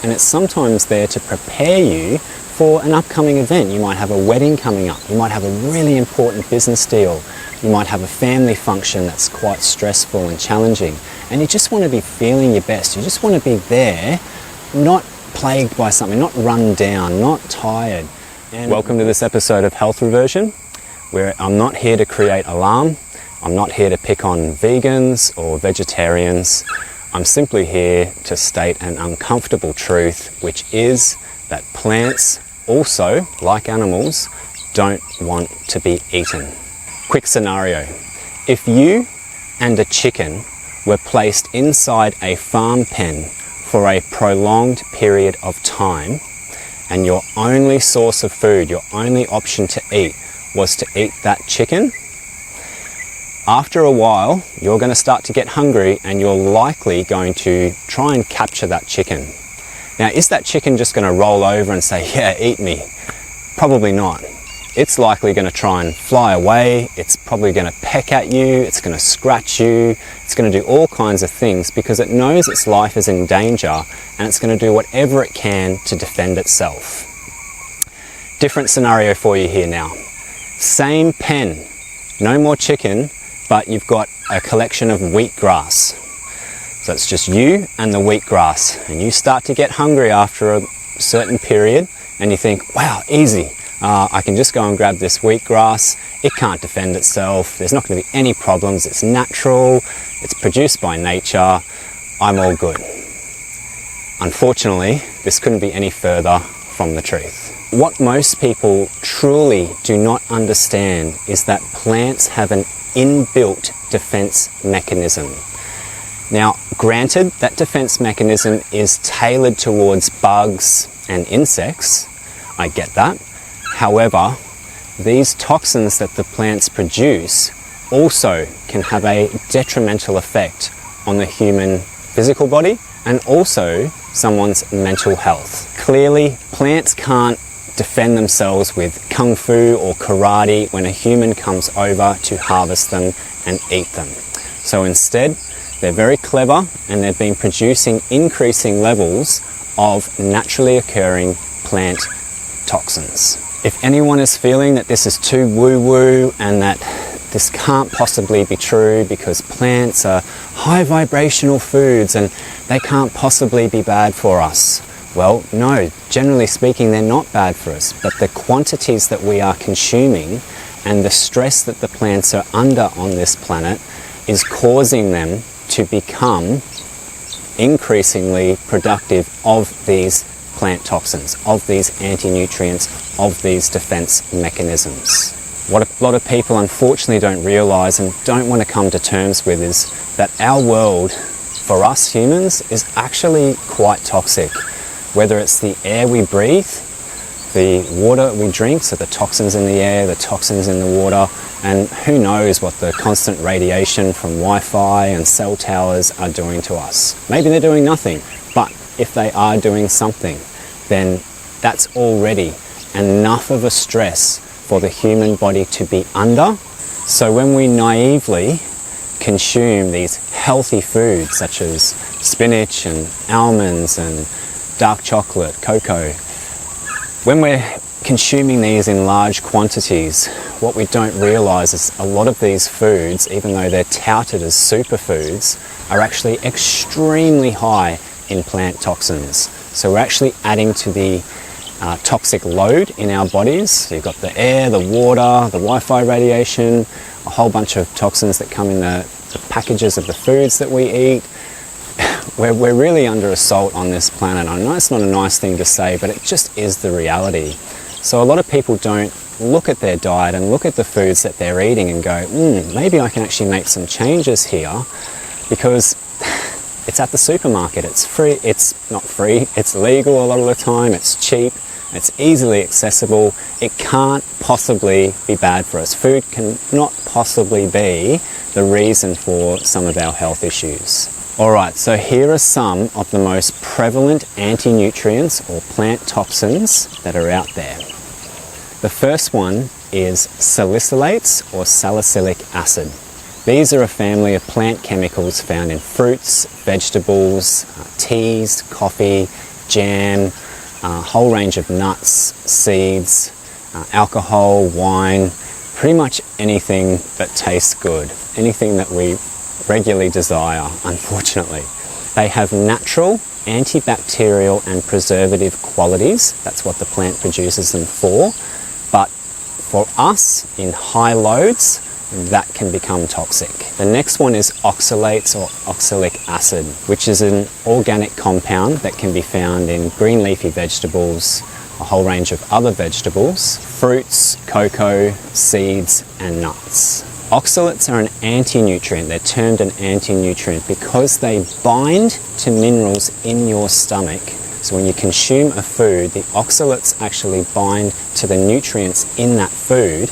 and it's sometimes there to prepare you for an upcoming event. You might have a wedding coming up, you might have a really important business deal, you might have a family function that's quite stressful and challenging, and you just want to be feeling your best. You just want to be there, not plagued by something, not run down, not tired. And welcome to this episode of Health Reversion, where I'm not here to create alarm. I'm not here to pick on vegans or vegetarians. I'm simply here to state an uncomfortable truth, which is that plants also, like animals, don't want to be eaten. Quick scenario. If you and a chicken were placed inside a farm pen for a prolonged period of time, and your only source of food, your only option to eat, was to eat that chicken, after a while, you're going to start to get hungry and you're likely going to try and capture that chicken. Now, is that chicken just going to roll over and say, yeah, eat me? Probably not. It's likely going to try and fly away. It's probably going to peck at you. It's going to scratch you. It's going to do all kinds of things because it knows its life is in danger, and it's going to do whatever it can to defend itself. Different scenario for you here now. Same pen, no more chicken, but you've got a collection of wheatgrass. So it's just you and the wheatgrass, and you start to get hungry after a certain period, and you think, wow, easy. I can just go and grab this wheatgrass. It can't defend itself. There's not going to be any problems. It's natural. It's produced by nature. I'm all good. Unfortunately, this couldn't be any further from the truth. What most people truly do not understand is that plants have an inbuilt defense mechanism. Now, granted, that defense mechanism is tailored towards bugs and insects. I get that. However, these toxins that the plants produce also can have a detrimental effect on the human physical body and also someone's mental health. Clearly, plants can't defend themselves with kung fu or karate when a human comes over to harvest them and eat them. So instead, they're very clever, and they've been producing increasing levels of naturally occurring plant toxins. If anyone is feeling that this is too woo-woo and that this can't possibly be true because plants are high vibrational foods and they can't possibly be bad for us, well, no, generally speaking, they're not bad for us, but the quantities that we are consuming and the stress that the plants are under on this planet is causing them to become increasingly productive of these plant toxins, of these anti-nutrients, of these defense mechanisms. What a lot of people unfortunately don't realize and don't want to come to terms with is that our world, for us humans, is actually quite toxic. Whether it's the air we breathe, the water we drink, so the toxins in the air, the toxins in the water, and who knows what the constant radiation from Wi-Fi and cell towers are doing to us. Maybe they're doing nothing, but if they are doing something, then that's already enough of a stress for the human body to be under. So when we naively consume these healthy foods such as spinach and almonds and dark chocolate, cocoa, when we're consuming these in large quantities, what we don't realize is a lot of these foods, even though they're touted as superfoods, are actually extremely high in plant toxins. So we're actually adding to the toxic load in our bodies. So you've got the air, the water, the Wi-Fi radiation, a whole bunch of toxins that come in the packages of the foods that we eat. We're really under assault on this planet. I know it's not a nice thing to say, but it just is the reality. So a lot of people don't look at their diet and look at the foods that they're eating and go, maybe I can actually make some changes here, because it's at the supermarket. It's free. It's not free. It's legal a lot of the time. It's cheap. It's easily accessible. It can't possibly be bad for us. Food can not possibly be the reason for some of our health issues. Alright, so here are some of the most prevalent anti-nutrients or plant toxins that are out there. The first one is salicylates or salicylic acid. These are a family of plant chemicals found in fruits, vegetables, teas, coffee, jam, a whole range of nuts, seeds, alcohol, wine, pretty much anything that tastes good, anything that we regularly desire, unfortunately. They have natural, antibacterial and preservative qualities. That's what the plant produces them for. But for us, in high loads, that can become toxic. The next one is oxalates or oxalic acid, which is an organic compound that can be found in green leafy vegetables, a whole range of other vegetables, fruits, cocoa, seeds and nuts. Oxalates are an anti-nutrient. They're termed an anti-nutrient because they bind to minerals in your stomach. So when you consume a food, the oxalates actually bind to the nutrients in that food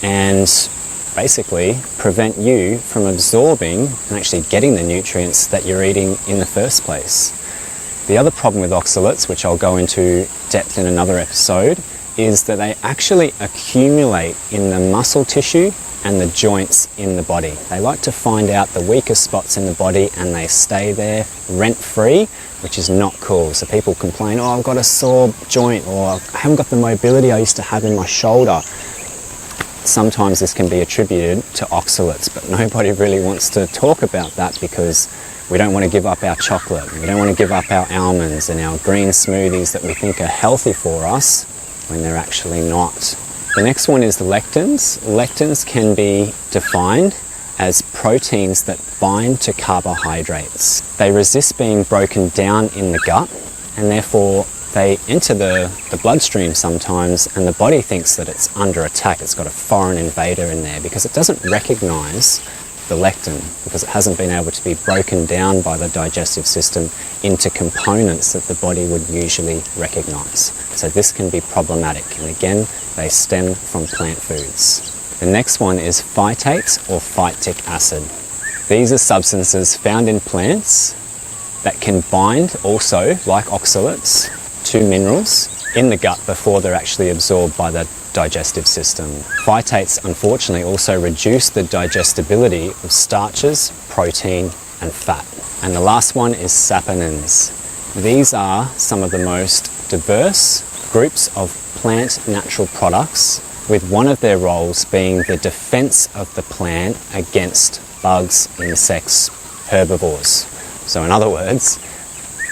and basically prevent you from absorbing and actually getting the nutrients that you're eating in the first place. The other problem with oxalates, which I'll go into depth in another episode, is that they actually accumulate in the muscle tissue and the joints in the body. They like to find out the weakest spots in the body and they stay there rent-free, which is not cool. So people complain, oh, I've got a sore joint, or I haven't got the mobility I used to have in my shoulder. Sometimes this can be attributed to oxalates, but nobody really wants to talk about that because we don't want to give up our chocolate. We don't want to give up our almonds and our green smoothies that we think are healthy for us when they're actually not. The next one is the lectins. Lectins can be defined as proteins that bind to carbohydrates. They resist being broken down in the gut and therefore they enter the bloodstream sometimes and the body thinks that it's under attack. It's got a foreign invader in there because it doesn't recognize the lectin because it hasn't been able to be broken down by the digestive system into components that the body would usually recognize. So this can be problematic, and again, they stem from plant foods. The next one is phytates or phytic acid. These are substances found in plants that can bind also, like oxalates, to minerals in the gut before they're actually absorbed by the digestive system. Phytates unfortunately also reduce the digestibility of starches, protein and fat. And the last one is saponins. These are some of the most diverse groups of plant natural products, with one of their roles being the defense of the plant against bugs, insects, herbivores. So in other words,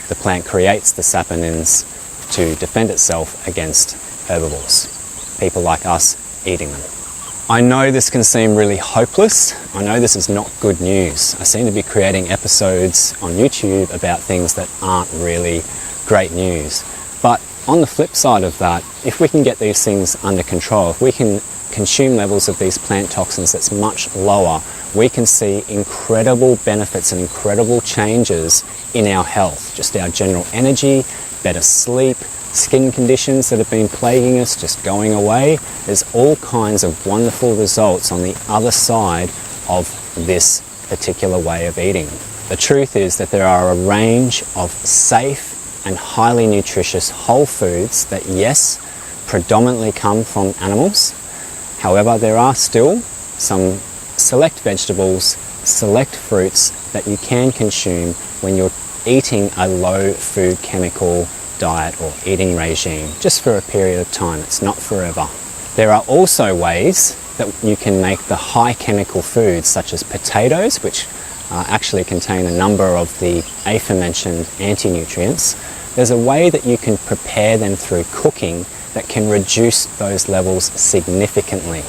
the plant creates the saponins to defend itself against herbivores, people like us eating them. I know this can seem really hopeless. I know this is not good news. I seem to be creating episodes on YouTube about things that aren't really great news. But on the flip side of that, if we can get these things under control, if we can consume levels of these plant toxins that's much lower, we can see incredible benefits and incredible changes in our health, just our general energy, better sleep, skin conditions that have been plaguing us just going away. There's all kinds of wonderful results on the other side of this particular way of eating. The truth is that there are a range of safe and highly nutritious whole foods that, yes, predominantly come from animals. However, there are still some select vegetables, select fruits that you can consume when you're eating a low food chemical diet or eating regime, just for a period of time. It's not forever. There are also ways that you can make the high chemical foods such as potatoes, which actually contain a number of the aforementioned anti-nutrients. There's a way that you can prepare them through cooking that can reduce those levels significantly.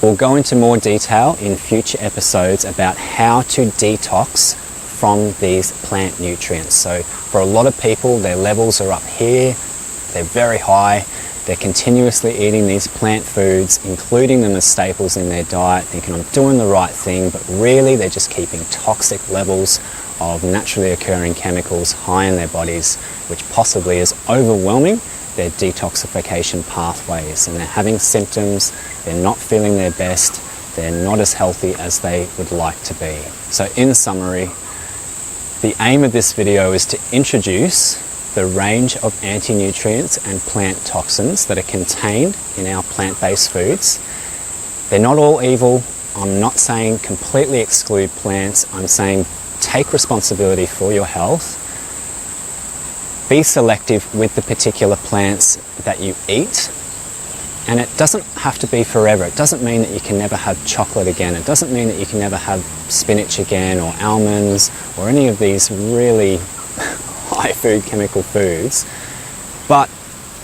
We'll go into more detail in future episodes about how to detox from these plant nutrients. So for a lot of people, their levels are up here, they're very high, they're continuously eating these plant foods, including them as staples in their diet, thinking I'm doing the right thing, but really they're just keeping toxic levels of naturally occurring chemicals high in their bodies, which possibly is overwhelming their detoxification pathways, and they're having symptoms, they're not feeling their best, they're not as healthy as they would like to be. So in summary, the aim of this video is to introduce the range of anti-nutrients and plant toxins that are contained in our plant-based foods. They're not all evil. I'm not saying completely exclude plants. I'm saying take responsibility for your health. Be selective with the particular plants that you eat. And it doesn't have to be forever. It doesn't mean that you can never have chocolate again. It doesn't mean that you can never have spinach again, or almonds, or any of these really high food chemical foods. But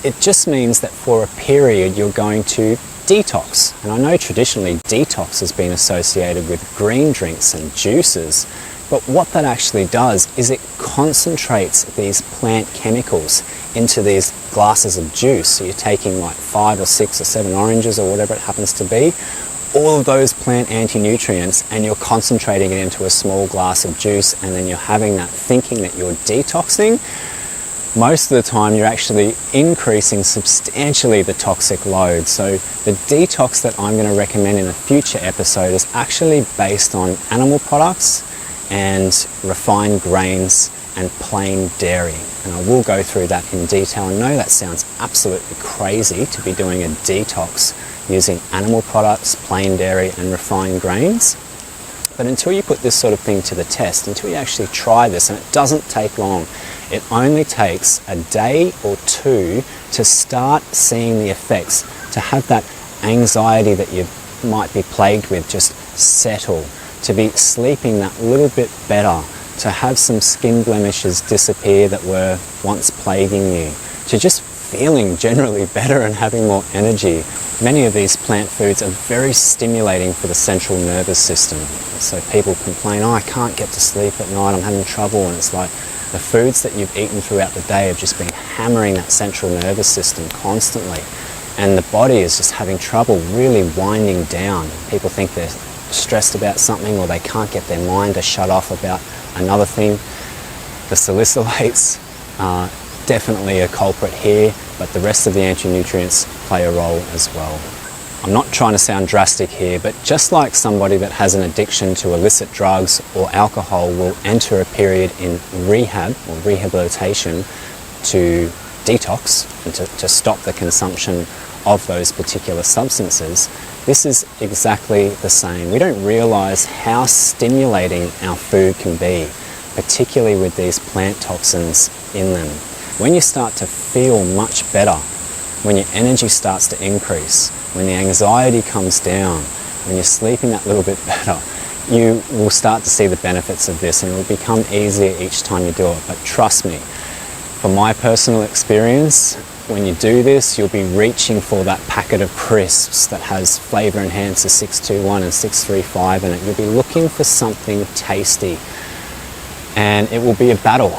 it just means that for a period you're going to detox. And I know traditionally detox has been associated with green drinks and juices, but what that actually does is it concentrates these plant chemicals into these glasses of juice. So you're taking like 5 or 6 or 7 oranges or whatever it happens to be, all of those plant anti-nutrients, and you're concentrating it into a small glass of juice, and then you're having that thinking that you're detoxing. Most of the time you're actually increasing substantially the toxic load. So the detox that I'm going to recommend in a future episode is actually based on animal products and refined grains and plain dairy. And I will go through that in detail. I know that sounds absolutely crazy to be doing a detox using animal products, plain dairy and refined grains. But until you put this sort of thing to the test, until you actually try this, and it doesn't take long, it only takes a day or two to start seeing the effects, to have that anxiety that you might be plagued with just settle, to be sleeping that little bit better, to have some skin blemishes disappear that were once plaguing you, to just feeling generally better and having more energy. Many of these plant foods are very stimulating for the central nervous system. So people complain, oh, I can't get to sleep at night, I'm having trouble, and it's like the foods that you've eaten throughout the day have just been hammering that central nervous system constantly. And the body is just having trouble really winding down. People think they're stressed about something, or they can't get their mind to shut off about another thing. The salicylates are definitely a culprit here, but the rest of the anti-nutrients play a role as well. I'm not trying to sound drastic here, but just like somebody that has an addiction to illicit drugs or alcohol will enter a period in rehab or rehabilitation to detox and to stop the consumption of those particular substances, this is exactly the same. We don't realize how stimulating our food can be, particularly with these plant toxins in them. When you start to feel much better, when your energy starts to increase, when the anxiety comes down, when you're sleeping that little bit better, you will start to see the benefits of this, and it will become easier each time you do it. But trust me, from my personal experience, when you do this, you'll be reaching for that packet of crisps that has flavor enhancer 621 and 635 in it. You'll be looking for something tasty, and it will be a battle,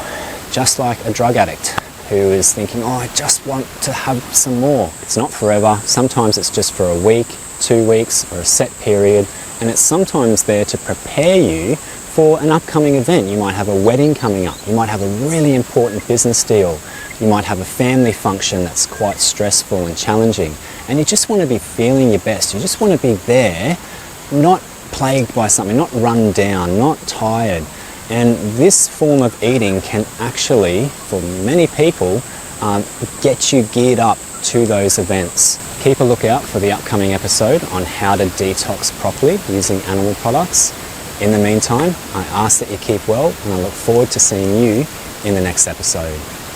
just like a drug addict who is thinking, oh, I just want to have some more. It's not forever. Sometimes it's just for a week, 2 weeks, or a set period, and it's sometimes there to prepare you for an upcoming event. You might have a wedding coming up. You might have a really important business deal. You might have a family function that's quite stressful and challenging, and you just want to be feeling your best. You just want to be there, not plagued by something, not run down, not tired. And this form of eating can actually, for many people, get you geared up to those events. Keep a lookout for the upcoming episode on how to detox properly using animal products. In the meantime, I ask that you keep well, and I look forward to seeing you in the next episode.